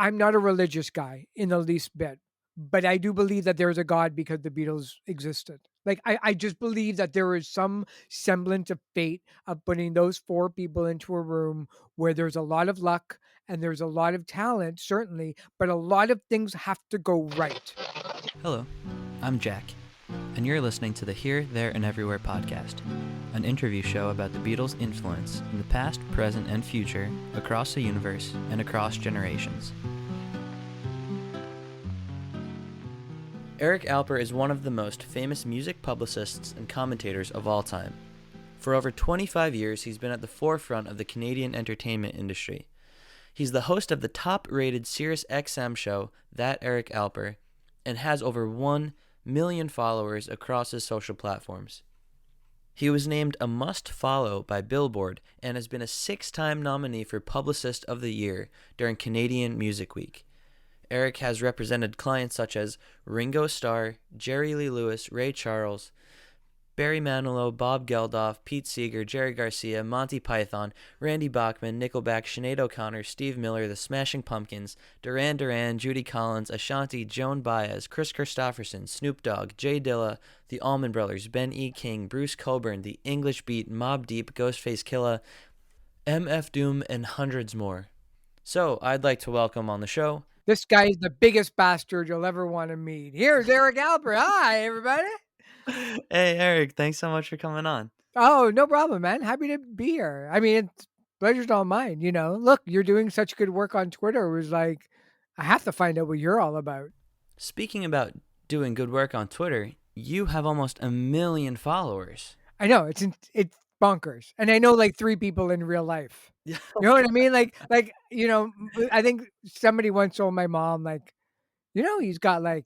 I'm not a religious guy in the least bit, but I do believe that there's a God because the Beatles existed. Like I just believe that there is some semblance of fate of putting those four people into a room where there's a lot of luck and there's a lot of talent, certainly, but a lot of things have to go right. Hello, I'm Jack, and you're listening to the Here, There, and Everywhere podcast, an interview show about the Beatles' influence in the past, present, and future across the universe and across generations. Eric Alper is one of the most famous music publicists and commentators of all time. For over 25 years, he's been at the forefront of the Canadian entertainment industry. He's the host of the top-rated SirusXM show, ThatEricAlper, and has over 1 million followers across his social platforms. He was named a must-follow by Billboard and has been a 6-time nominee for Publicist of the Year during Canadian Music Week. Eric has represented clients such as Ringo Starr, Jerry Lee Lewis, Ray Charles, Barry Manilow, Bob Geldof, Pete Seeger, Jerry Garcia, Monty Python, Randy Bachman, Nickelback, Sinead O'Connor, Steve Miller, The Smashing Pumpkins, Duran Duran, Judy Collins, Ashanti, Joan Baez, Chris Christopherson, Snoop Dogg, Jay Dilla, The Allman Brothers, Ben E. King, Bruce Cockburn, The English Beat, Mobb Deep, Ghostface Killah, MF Doom, and hundreds more. So, I'd like to welcome on the show... This guy is the biggest bastard you'll ever want to meet. Here's Eric Alper. Hi, everybody. Hey, Eric, thanks so much for coming on. Oh, no problem, man. Happy to be here. I mean, it's pleasure's all mine, you know. Look, you're doing such good work on Twitter. It was like, I have to find out what you're all about. Speaking about doing good work on Twitter, you have almost 1 million followers. I know, it's bonkers. And I know like 3 people in real life. Yeah. You know what I mean? Like, you know, I think somebody once told my mom, like, you know, he's got like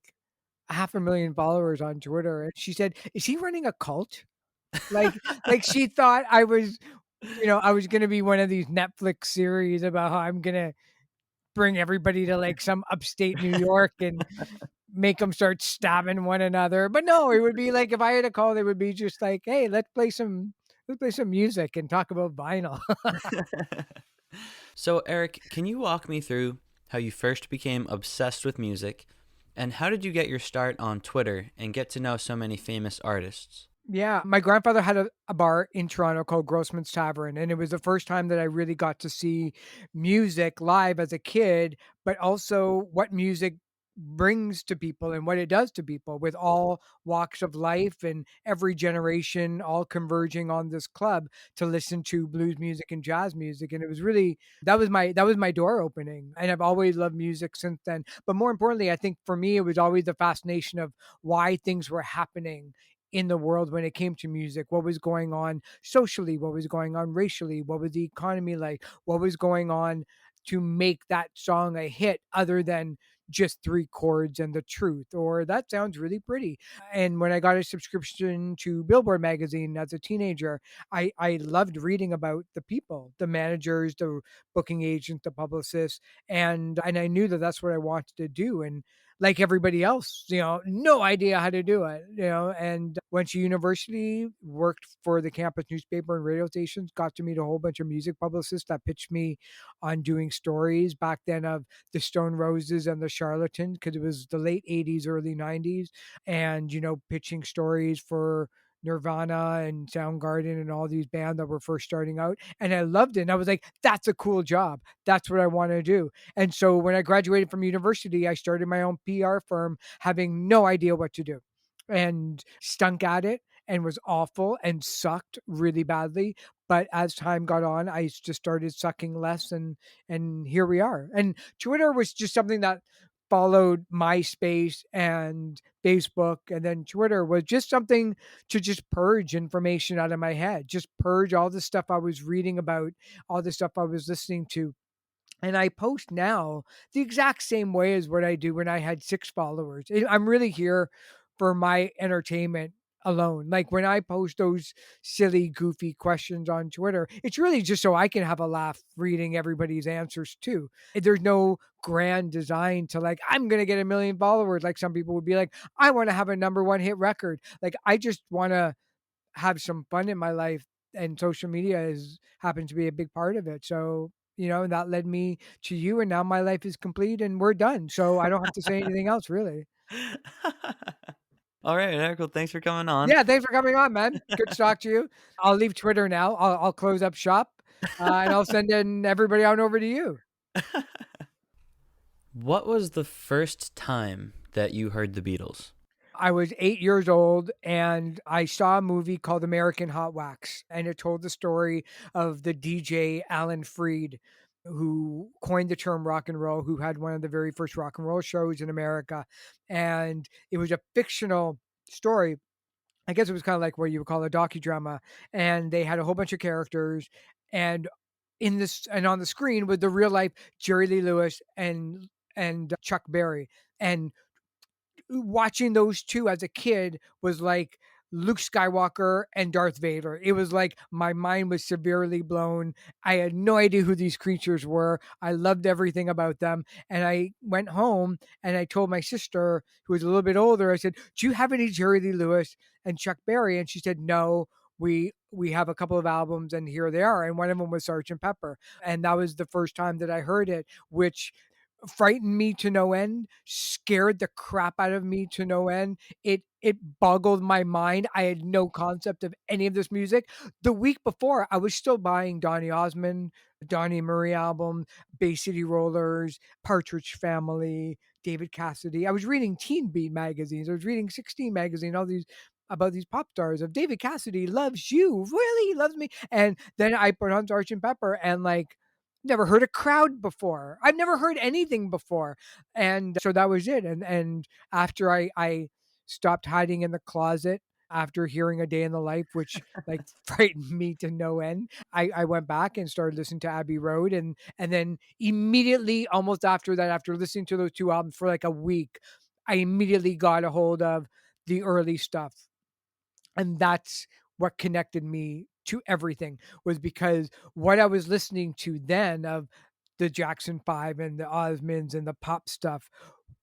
500,000 followers on Twitter. And she said, is he running a cult? Like she thought I was, you know, I was going to be one of these Netflix series about how I'm going to bring everybody to like some upstate New York and make them start stabbing one another. But no, it would be like, if I had a call, they would be just like, hey, let's play some music and talk about vinyl. So, Eric, can you walk me through how you first became obsessed with music, and how did you get your start on Twitter and get to know so many famous artists? Yeah, my grandfather had a bar in Toronto called Grossman's Tavern, and it was the first time that I really got to see music live as a kid, but also what music brings to people and what it does to people with all walks of life and every generation all converging on this club to listen to blues music and jazz music. And it was really, that was my door opening, and I've always loved music since then. But more importantly, I think for me it was always the fascination of why things were happening in the world when it came to music. What was going on socially, what was going on racially, what was the economy like, what was going on to make that song a hit other than just 3 chords and the truth, or that sounds really pretty. And when I got a subscription to Billboard magazine as a teenager, I loved reading about the people, the managers, the booking agents, the publicists, and I knew that that's what I wanted to do. And like everybody else, you know, no idea how to do it, you know, and went to university, worked for the campus newspaper and radio stations, got to meet a whole bunch of music publicists that pitched me on doing stories back then of the Stone Roses and the Charlatans, because it was the late 80s, early 90s, and, you know, pitching stories for Nirvana and Soundgarden and all these bands that were first starting out. And I loved it. And I was like, that's a cool job. That's what I want to do. And so when I graduated from university, I started my own PR firm, having no idea what to do, and stunk at it and was awful and sucked really badly. But as time got on, I just started sucking less, and here we are. And Twitter was just something that followed MySpace and Facebook, and then Twitter was just something to just purge information out of my head, just purge all the stuff I was reading about, all the stuff I was listening to. And I post now the exact same way as what I do when I had 6 followers. I'm really here for my entertainment alone. Like when I post those silly, goofy questions on Twitter, it's really just so I can have a laugh reading everybody's answers too. There's no grand design to like, I'm going to get 1 million followers. Like some people would be like, I want to have a #1 hit record. Like I just want to have some fun in my life, and social media happens to be a big part of it. So and that led me to you, and now my life is complete and we're done. So I don't have to say anything else really. All right, Eric. Well, thanks for coming on. Yeah, thanks for coming on, man. Good to talk to you. I'll leave Twitter now. I'll close up shop, and I'll send in everybody on over to you. What was the first time that you heard the Beatles? I was 8 years old, and I saw a movie called American Hot Wax, and it told the story of the DJ Alan Freed, who coined the term rock and roll, who had one of the very first rock and roll shows in America, and it was a fictional story. I guess it was kinda like what you would call a docudrama, and they had a whole bunch of characters, and on the screen was the real life Jerry Lee Lewis and Chuck Berry, and watching those 2 as a kid was like Luke Skywalker and Darth Vader. It was like my mind was severely blown. I had no idea who these creatures were. I loved everything about them. And I went home and I told my sister, who was a little bit older, I said, "Do you have any Jerry Lee Lewis and Chuck Berry?" And she said, "No, we have a couple of albums and here they are." And one of them was Sergeant Pepper. And that was the first time that I heard it, which frightened me to no end, scared the crap out of me to no end. It boggled my mind. I had no concept of any of this music. The week before, I was still buying Donny Osmond, Donny Murray album, Bay City Rollers, Partridge Family, David Cassidy. I was reading Teen Beat magazines. I was reading 16 magazine, all these about these pop stars of David Cassidy loves you. Really? He loves me. And then I put on Sergeant Pepper and like never heard a crowd before. I've never heard anything before. And so that was it. And after I stopped hiding in the closet after hearing A Day in the Life, which like frightened me to no end, I went back and started listening to Abbey Road. And then immediately, almost after that, after listening to those 2 albums for like a week, I immediately got a hold of the early stuff. And that's what connected me to everything, was because what I was listening to then of the Jackson 5 and the Osmonds and the pop stuff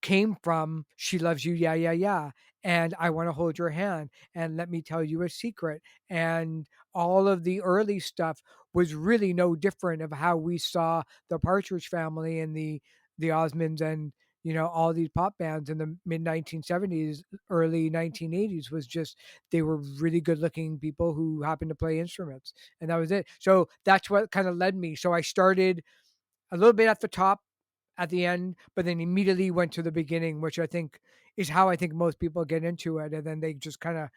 came from She Loves You, Yeah, Yeah, Yeah, and I Wanna Hold Your Hand, and Let Me Tell You a Secret, and all of the early stuff was really no different of how we saw the Partridge Family and the Osmonds and, all these pop bands in the mid 1970s, early 1980s. Was just they were really good looking people who happened to play instruments, and that was it. So that's what kinda led me. So I started a little bit at the top, at the end, but then immediately went to the beginning, which I think is how I think most people get into it, and then they just kinda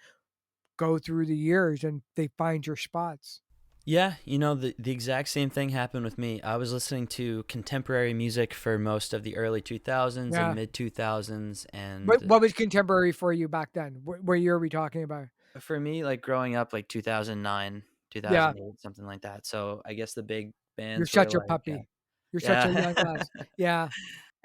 go through the years and they find your spots. Yeah, the exact same thing happened with me. I was listening to contemporary music for most of the early 2000s and Yeah. mid 2000s. What And what was contemporary for you back then? What year are we talking about? for me, like growing up, like 2009, Yeah. 2008, something like that. So I guess the big You're bands were such a like, puppy. You're such a yeah, young lass. Yeah.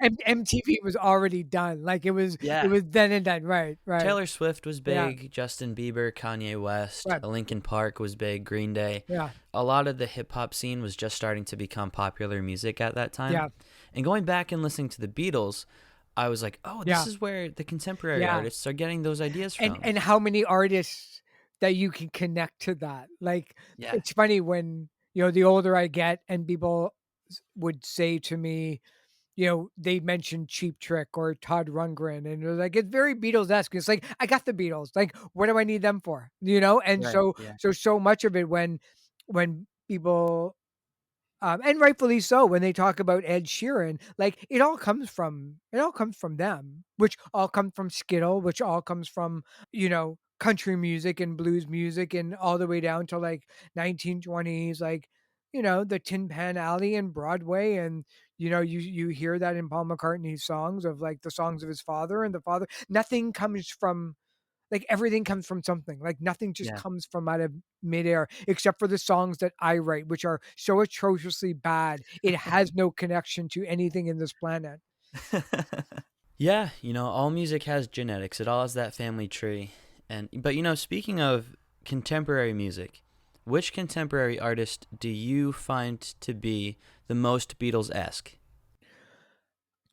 MTV was already done. Like, it yeah. was then and done. Right, right. Taylor Swift was Yeah, big, Justin Bieber, Kanye West, right. Linkin Park was big, Green Day. Yeah, A lot of the hip hop scene was just starting to become popular music at that time. yeah, And going back and listening to the Beatles, I was like, oh, this yeah, is where the contemporary yeah. artists are getting those ideas from. And how many artists that you can connect to that. Like, Yeah, it's funny when, the older I get and people would say to me, they mentioned Cheap Trick or Todd Rundgren, and they're like, it's very Beatles-esque. It's like, I got the Beatles. Like, what do I need them for? And right. so Yeah. so much of it when people and rightfully so, when they talk about Ed Sheeran, like it all comes from them, which all comes from Skittle, which all comes from, country music and blues music and all the way down to like 1920s, like, the Tin Pan Alley and Broadway. And, you hear that in Paul McCartney's songs of like the songs of his father and the father. Nothing comes from like everything comes from something. Like nothing just Yeah. comes from out of midair, except for the songs that I write, which are so atrociously bad. It has no connection to anything in this planet. Yeah, all music has genetics. It all has that family tree. But speaking of contemporary music, which contemporary artist do you find to be the most Beatles-esque?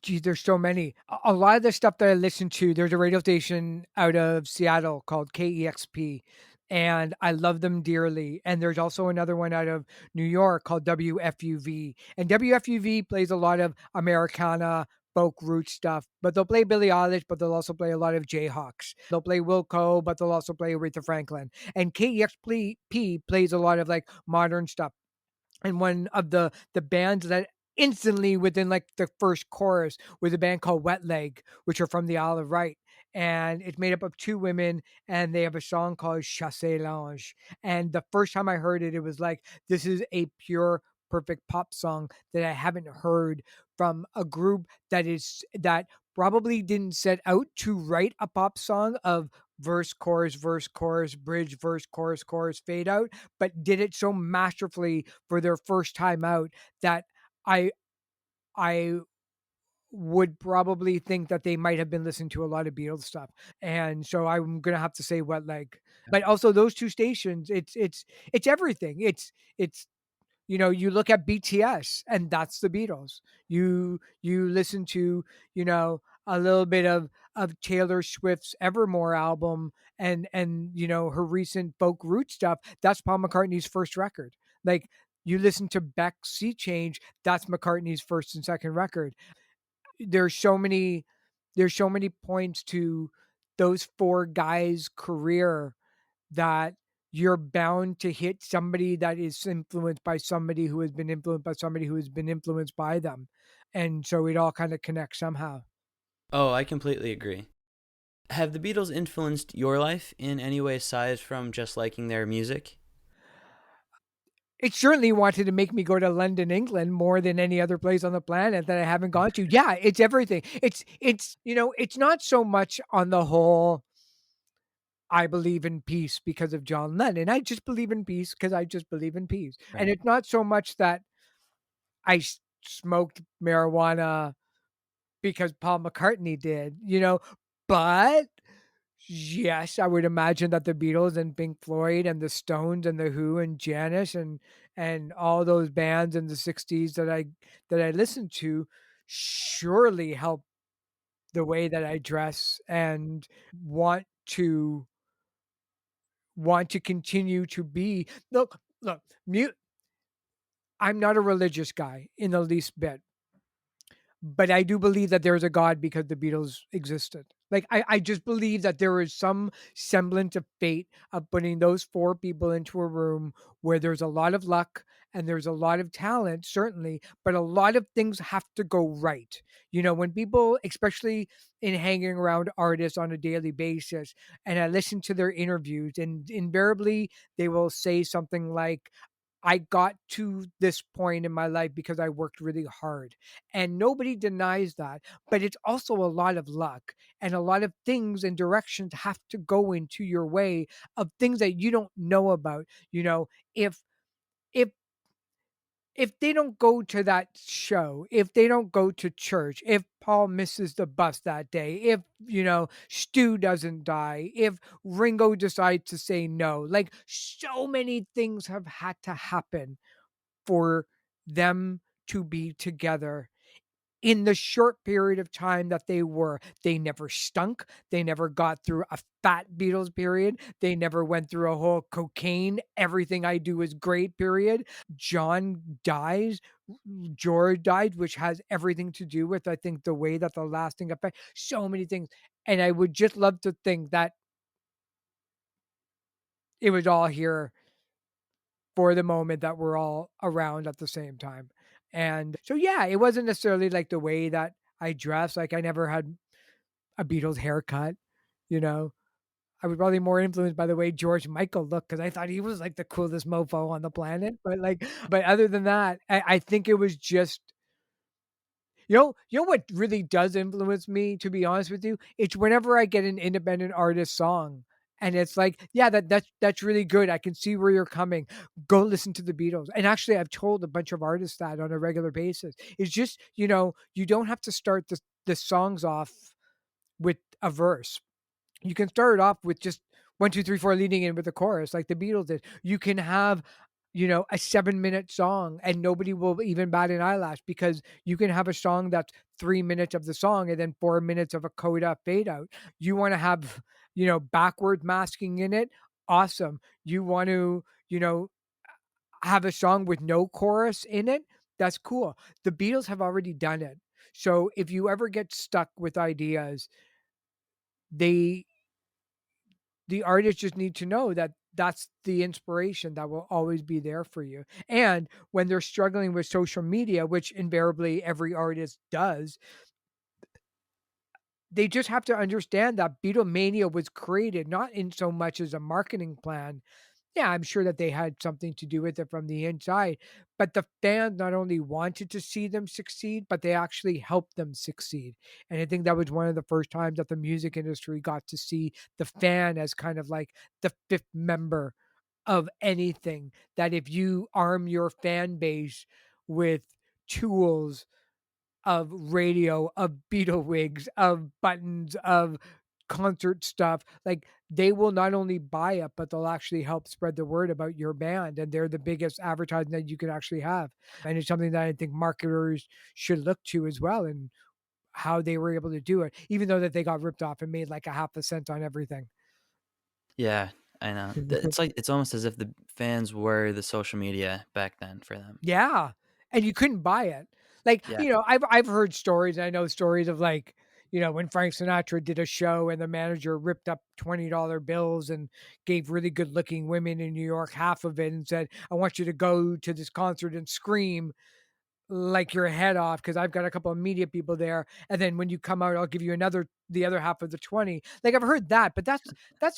Geez, there's so many. A lot of the stuff that I listen to, there's a radio station out of Seattle called KEXP. and I love them dearly. And there's also another one out of New York called WFUV. And WFUV plays a lot of Americana folk root stuff, but they'll play Billie Eilish, but they'll also play a lot of Jayhawks. They'll play Wilco, but they'll also play Aretha Franklin. And KEXP plays a lot of like modern stuff. And one of the bands that instantly within like the first chorus was a band called Wet Leg, which are from the Isle of Wight. And it's made up of two women, and they have a song called Chassez l'Ange. And the first time I heard it, it was like, this is a pure, perfect pop song that I haven't heard from a group that probably didn't set out to write a pop song of verse, chorus, bridge, verse, chorus, fade out, but did it so masterfully for their first time out that I I would probably think that they might have been listening to a lot of Beatles stuff. And so I'm gonna have to say Wet Leg. But also those two stations, it's everything. It's you look at BTS and that's the Beatles. You listen to, a little bit of Taylor Swift's Evermore album and her recent folk root stuff, that's Paul McCartney's first record. Like you listen to Beck's Sea Change, that's McCartney's first and second record. There's so many there's so many points to those four guys' career that you're bound to hit somebody that is influenced by somebody who has been influenced by somebody who has been influenced by them. And so it all kind of connects somehow. Oh, I completely agree. Have the Beatles influenced your life in any way aside from just liking their music? It certainly wanted to make me go to London, England more than any other place on the planet that I haven't gone to. Yeah, it's everything. It's not so much on the whole I believe in peace because of John Lennon. I just believe in peace because I just believe in peace. And Right. it's not so much that smoked marijuana because Paul McCartney did, but yes, I would imagine that the Beatles and Pink Floyd and the Stones and the Who and Janis and all those bands in the 60s that I listened to surely helped the way that I dress and want to want to continue to be. Look, mu I'm not a religious guy in the least bit. But I do believe that there's a God because the Beatles existed. Like, I just believe that there is some semblance of fate of putting those 4 people into a room where there's a lot of luck and there's a lot of talent, certainly, but a lot of things have to go right. When people, especially in hanging around artists on a daily basis, and I listen to their interviews, and invariably they will say something like, I got to this point in my life because I worked really hard. And nobody denies that. But it's also a lot of luck and a lot of things and directions have to go into your way of things that you don't know about. If if if they don't go to that show, if they don't go to church, if Paul misses the bus that day, if, Stu doesn't die, if Ringo decides to say no, like so many things have had to happen for them to be together in the short period of time that they were. They never stunk. They never got through a fat Beatles period. They never went through a whole cocaine, everything I do is great period. John dies. George died, which has everything to do with, I think, the way that the lasting effect, so many things. And I would just love to think that it was all here for the moment that we're all around at the same time. And so, yeah, it wasn't necessarily like the way that I dress. Like I never had a Beatles haircut, you know. I was probably more influenced by the way George Michael looked because I thought he was like the coolest mofo on the planet. But other than that, I think it was just what really does influence me, to be honest with you? It's whenever I get an independent artist song and it's like, yeah, that's really good. I can see where you're coming. Go listen to the Beatles. And actually, I've told a bunch of artists that on a regular basis. It's just, you don't have to start the songs off with a verse. You can start it off with just 1, 2, 3, 4 leading in with the chorus like the Beatles did. You can have, a 7-minute song and nobody will even bat an eyelash because you can have a song that's 3 minutes of the song and then 4 minutes of a coda fade out. You want to have, backward masking in it. Awesome. You want to, have a song with no chorus in it? That's cool. The Beatles have already done it. So if you ever get stuck with ideas, they the artists just need to know that that's the inspiration that will always be there for you. And when they're struggling with social media, which invariably every artist does, they just have to understand that Beatlemania was created not in so much as a marketing plan. Yeah, I'm sure that they had something to do with it from the inside, but the fans not only wanted to see them succeed, but they actually helped them succeed. And I think that was one of the first times that the music industry got to see the fan as kind of like the fifth member of anything. That if you arm your fan base with tools of radio, of Beetle wigs, of buttons, of concert stuff, like, they will not only buy it, but they'll actually help spread the word about your band, and they're the biggest advertising that you could actually have, and it's something that I think marketers should look to as well, and how they were able to do it, even though that they got ripped off and made, like, a half a cent on everything. Yeah, I know. It's like it's almost as if the fans were the social media back then for them. Yeah, and you couldn't buy it. Like, Yeah, I've heard stories, I know stories of, like, when Frank Sinatra did a show and the manager ripped up $20 bills and gave really good-looking women in New York half of it and said, "I want you to go to this concert and scream like your head off because I've got a couple of media people there, and then when you come out, I'll give you the other half of the 20." Like, I've heard that, but that's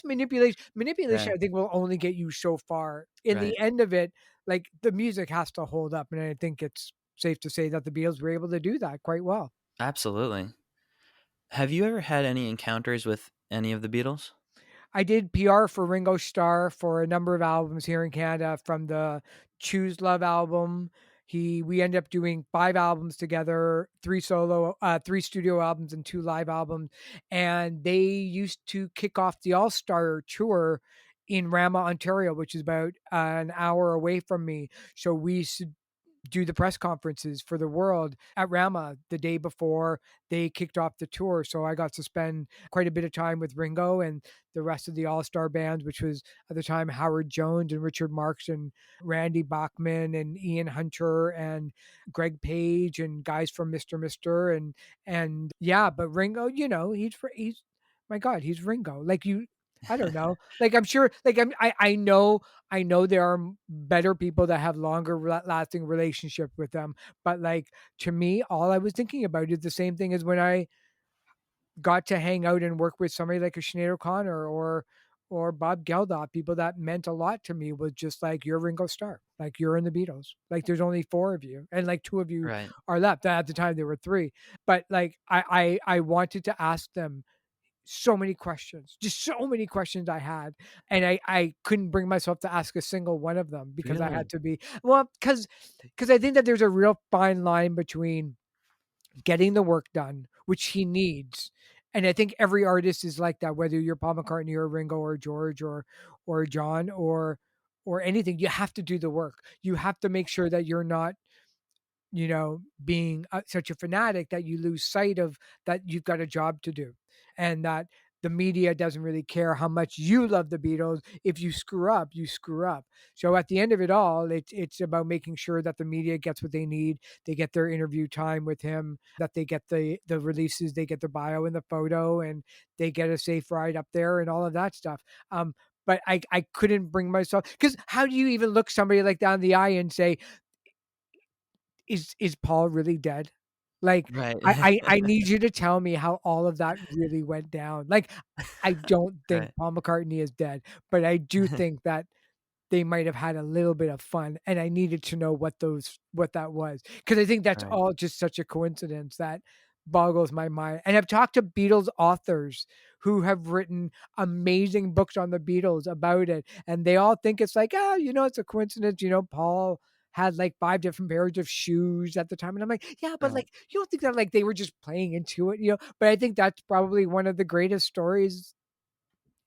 manipulation. Manipulation, right, I think, will only get you so far. In right. the end of it, like, the music has to hold up, and I think it's safe to say that the Beatles were able to do that quite well. Absolutely. Have you ever had any encounters with any of the Beatles? I did PR for Ringo Starr for a number of albums here in Canada from the Choose Love album. We ended up doing 5 albums together, 3 studio albums and 2 live albums, and they used to kick off the All-Star tour in Rama, Ontario, which is about an hour away from me. So we used to do the press conferences for the world at Rama the day before they kicked off the tour. So I got to spend quite a bit of time with Ringo and the rest of the All Star band, which was at the time Howard Jones and Richard Marx and Randy Bachman and Ian Hunter and Greg Page and guys from Mr. And yeah, but Ringo, he's my God, he's Ringo. Like you, I don't know. Like I'm sure, like I know there are better people that have longer lasting relationship with them, but, like, to me, all I was thinking about is the same thing as when I got to hang out and work with somebody like a Sinead O'Connor or Bob Geldof. People that meant a lot to me was just like, "You're Ringo Starr, like, you're in the Beatles, like, there's only 4 of you, and, like, 2 of you Right. are left." At the time, there were 3, but, like, I wanted to ask them so many questions, just so many questions I had, and I couldn't bring myself to ask a single one of them because I had Really? to be because I think that there's a real fine line between getting the work done, which he needs, and I think every artist is like that, whether you're Paul McCartney or Ringo or George or John or anything, you have to do the work. You have to make sure that you're not being such a fanatic that you lose sight of that you've got a job to do and that the media doesn't really care how much you love the Beatles. If you screw up, you screw up. So at the end of it all, it's about making sure that the media gets what they need. They get their interview time with him, that they get the releases, they get the bio and the photo, and they get a safe ride up there and all of that stuff. But I couldn't bring myself because how do you even look somebody like that in the eye and say, is Paul really dead? Like, Right. I need you to tell me how all of that really went down. Like, I don't think Right. Paul McCartney is dead, but I do think that they might have had a little bit of fun, and I needed to know what that was because I think that's Right. all just such a coincidence that boggles my mind, and I've talked to Beatles authors who have written amazing books on the Beatles about it, and they all think it's like, "Ah, it's a coincidence, Paul had, like, 5 different pairs of shoes at the time," and I'm like, "Yeah, but, Right. like, you don't think that, like, they were just playing into it?" But I think that's probably one of the greatest stories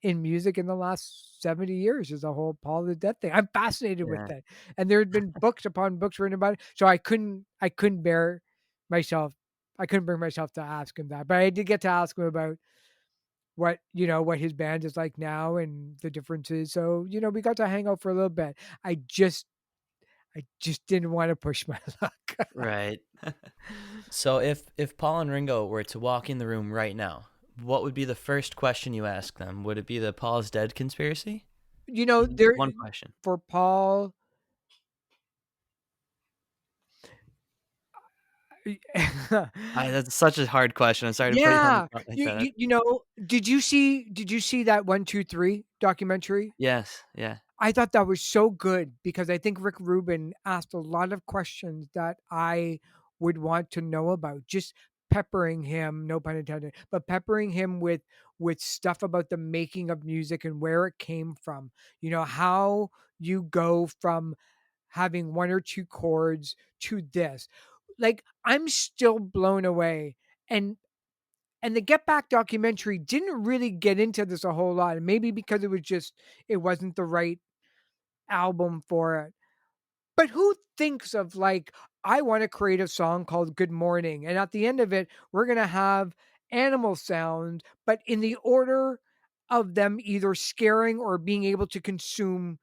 in music in the last 70 years is the whole Paul the Dead thing. I'm fascinated with Yeah. it, and there had been books upon books written about it, so I couldn't bear myself I couldn't bring myself to ask him that, but I did get to ask him about what his band is like now and the differences. So, we got to hang out for a little bit. I just I just didn't wanna push my luck. Right. So if Paul and Ringo were to walk in the room right now, what would be the first question you ask them? Would it be the Paul is dead conspiracy? There One question. for Paul. That's such a hard question. I'm sorry to put you on the Yeah. spot like You that. you you know, did you see that 1, 2, 3 documentary? Yes. Yeah. I thought that was so good because I think Rick Rubin asked a lot of questions that I would want to know about, just peppering him, no pun intended, but peppering him with stuff about the making of music and where it came from. How you go from having 1 or 2 chords to this. Like, I'm still blown away, and the Get Back documentary didn't really get into this a whole lot, and maybe because it wasn't the right album for it. But who thinks of like, I want to create a song called Good Morning, and at the end of it, we're gonna have animal sound, but in the order of them either scaring or being able to consume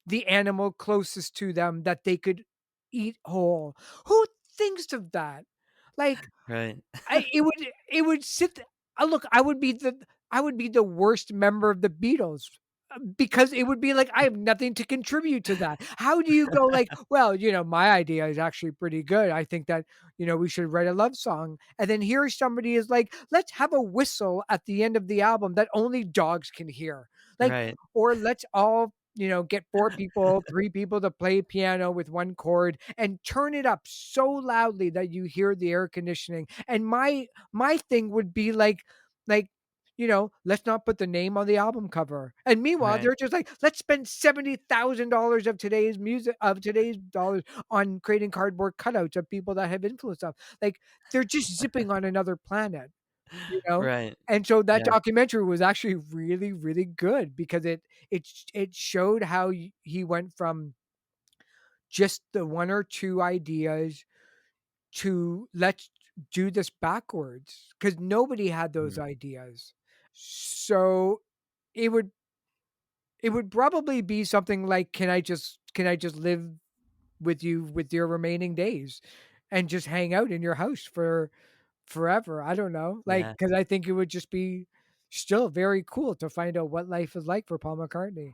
the animal closest to them that they could eat whole. Who thinks of that? Like, Right. it would look, I would be the worst member of the Beatles, because it would be like, I have nothing to contribute to that. How do you go like, "Well, my idea is actually pretty good. I think that, we should write a love song." And then here somebody is like, "Let's have a whistle at the end of the album that only dogs can hear." Like, Right. or let's all, get 4 people, 3 people to play piano with 1 chord and turn it up so loudly that you hear the air conditioning. And my thing would be like, let's not put the name on the album cover. And meanwhile, Right. they're just like, let's spend $70,000 of today's dollars on creating cardboard cutouts of people that have influenced us. Like, they're just zipping on another planet, you know? Right. And so that Yeah. documentary was actually really, really good because it showed how he went from just the 1 or 2 ideas to let's do this backwards, because nobody had those Mhm. ideas. So it would it would probably be something like, can I just live with you with your remaining days and just hang out in your house for forever? I don't know. Like, Yeah. because I think it would just be still very cool to find out what life is like for Paul McCartney.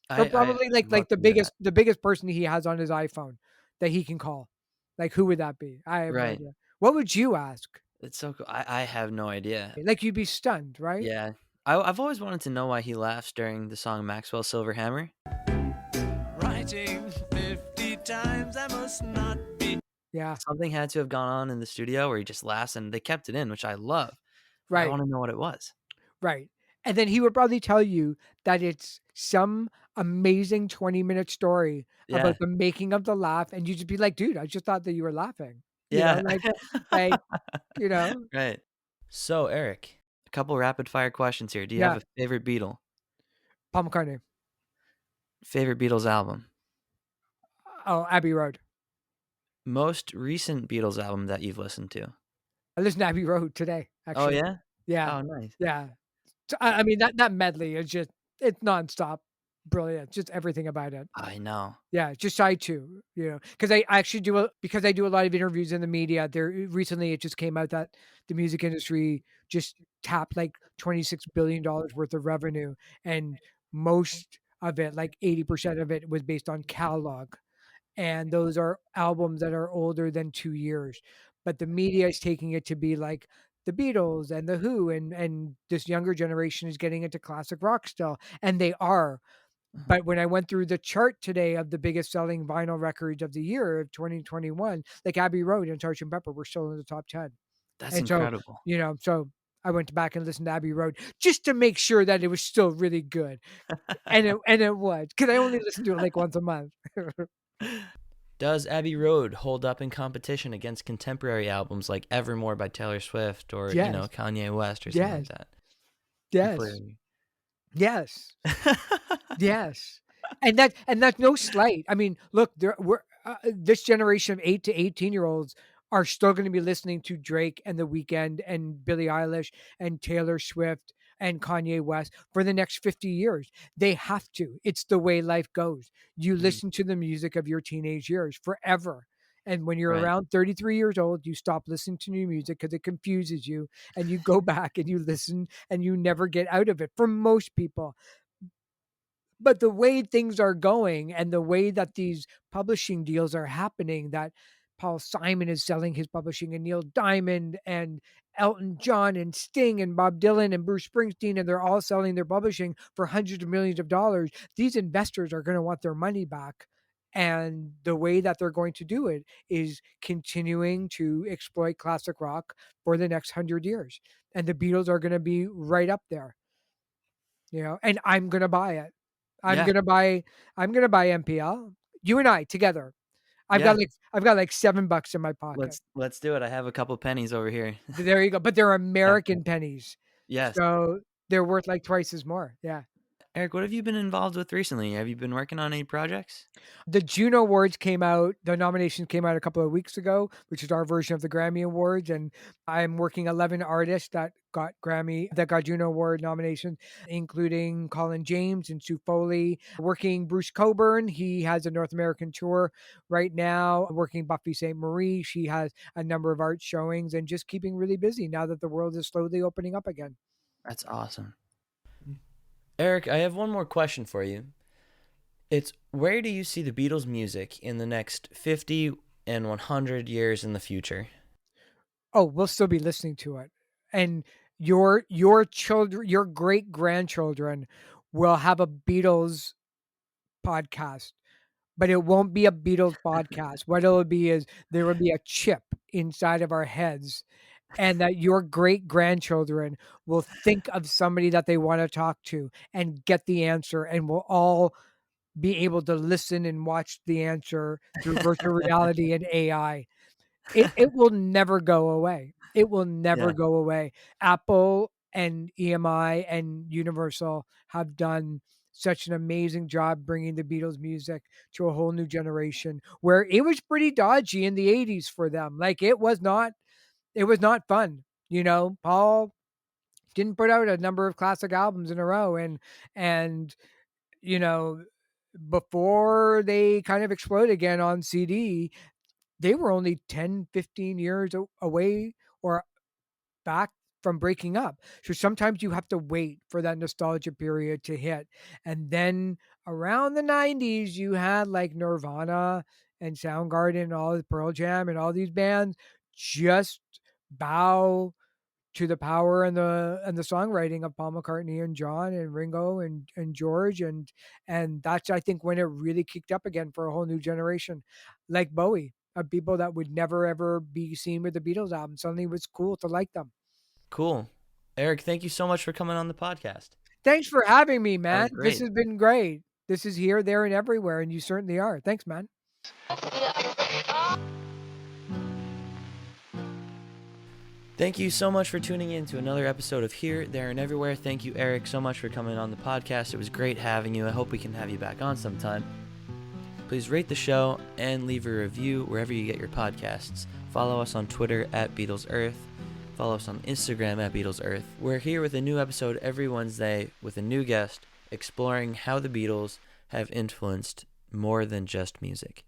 Or I probably like would love like the to hear that. biggest person he has on his iPhone that he can call. Like, who would that be? I have no Right. idea. What would you ask? It's so cool. I have no idea. Like, you'd be stunned, right? Yeah. I've always wanted to know why he laughs during the song Maxwell Silver Hammer. Writing 50 times I must not be. Yeah, Something had to have gone on in the studio where he just laughs, and they kept it in, which I love. But I right, wanna know what it was. right. And then he would probably tell you that it's some amazing 20-minute story about Yeah. the making of the laugh, and you'd just be like, "Dude, I just thought that you were laughing." Yeah. Like, you know? Right. So, Eric, a couple rapid fire questions here. Do you have Yeah, a favorite Beatle? Paul McCartney. Favorite Beatles album? Oh, Abbey Road. Most recent Beatles album that you've listened to? I listened to Abbey Road today, Oh, actually. yeah? Yeah, Oh, nice. yeah. I mean, that medley is just, it's nonstop brilliant, just everything about it. I know. Yeah, just side 2, because I actually because I do a lot of interviews in the media. There recently, it just came out that the music industry just tapped like $26 billion worth of revenue, and most of it, like 80% of it, was based on catalog, and those are albums that are older than 2 years. But the media is taking it to be like the Beatles and the Who, and this younger generation is getting into classic rock still, and they are. Uh-huh. But when I went through the chart today of the biggest selling vinyl records of the year of 2021, like Abbey Road and Sgt. Pepper were still in the top 10. That's And so, incredible. so I went back and listened to Abbey Road just to make sure that it was still really good. And it was, because I only listen to it like once a month. Does Abbey Road hold up in competition against contemporary albums like Evermore by Taylor Swift or, Yes. Kanye West or something like Yes. that? Yes. Completely. Yes. Yes. And that's no slight. I mean, look, this generation of 8 to 18-year-olds are still gonna be listening to Drake and The Weeknd and Billie Eilish and Taylor Swift, and Kanye West for the next 50 years. They have to. It's the way life goes. You Mhm. listen to the music of your teenage years forever. And when you're Right. around 33 years old, you stop listening to new music because it confuses you, and you go back and you listen and you never get out of it for most people. But the way things are going and the way that these publishing deals are happening, that Paul Simon is selling his publishing and Neil Diamond and Elton John and Sting and Bob Dylan and Bruce Springsteen, and they're all selling their publishing for hundreds of millions of dollars. These investors are going to want their money back. And the way that they're going to do it is continuing to exploit classic rock for the next 100 years. And the Beatles are going to be right up there, and I'm going to buy it. I'm Yeah. gonna buy I'm gonna buy MPL. You and I together. Yeah. I've got like $7 in my pocket. Let's do it. I have a couple pennies over here. There you go. But they're Yeah. American pennies. Yes. So they're worth like twice as more. Yeah. Eric, what have you been involved with recently? Have you been working on any projects? The Juno Awards came out, the nominations came out a couple of weeks ago, which is our version of the Grammy Awards. And I'm working 11 artists that got Juno Award nominations, including Colin James and Sue Foley. Working Bruce Cockburn, he has a North American tour right now. Working Buffy St. Marie, she has a number of art showings, and just keeping really busy now that the world is slowly opening up again. That's awesome. Eric, I have one more question for you. It's where do you see the Beatles' music in the next 50 and 100 years in the future? Oh, we'll still be listening to it. And your children, your great grandchildren will have a Beatles podcast, but it won't be a Beatles podcast. What it'll be is there will be a chip inside of our heads, and that your great grandchildren will think of somebody that they want to talk to and get the answer, and we'll all be able to listen and watch the answer through virtual reality and AI. It will never go away. It will never Yeah. go away. Apple and EMI and Universal have done such an amazing job bringing the Beatles music to a whole new generation, where it was pretty dodgy in the '80s for them. Like, it was not fun. Paul didn't put out a number of classic albums in a row, and you know before they kind of explode again on CD, they were only 10, 15 years away or back from breaking up. So sometimes you have to wait for that nostalgia period to hit. And then around the 90s, you had like Nirvana and Soundgarden and all the Pearl Jam and all these bands just bow to the power and the songwriting of Paul McCartney and John and Ringo and George, and that's, I think, when it really kicked up again for a whole new generation, like Bowie, of people that would never ever be seen with the Beatles album. Suddenly it was cool to like them. Cool. Eric, thank you so much for coming on the podcast. Thanks for having me, That man. was This great. has been great. This is here, there, and everywhere, and you certainly are. Thanks, man. Thank you so much for tuning in to another episode of Here, There, and Everywhere. Thank you, Eric, so much for coming on the podcast. It was great having you. I hope we can have you back on sometime. Please rate the show and leave a review wherever you get your podcasts. Follow us on Twitter at BeatlesEarth. Follow us on Instagram at BeatlesEarth. We're here with a new episode every Wednesday with a new guest exploring how the Beatles have influenced more than just music.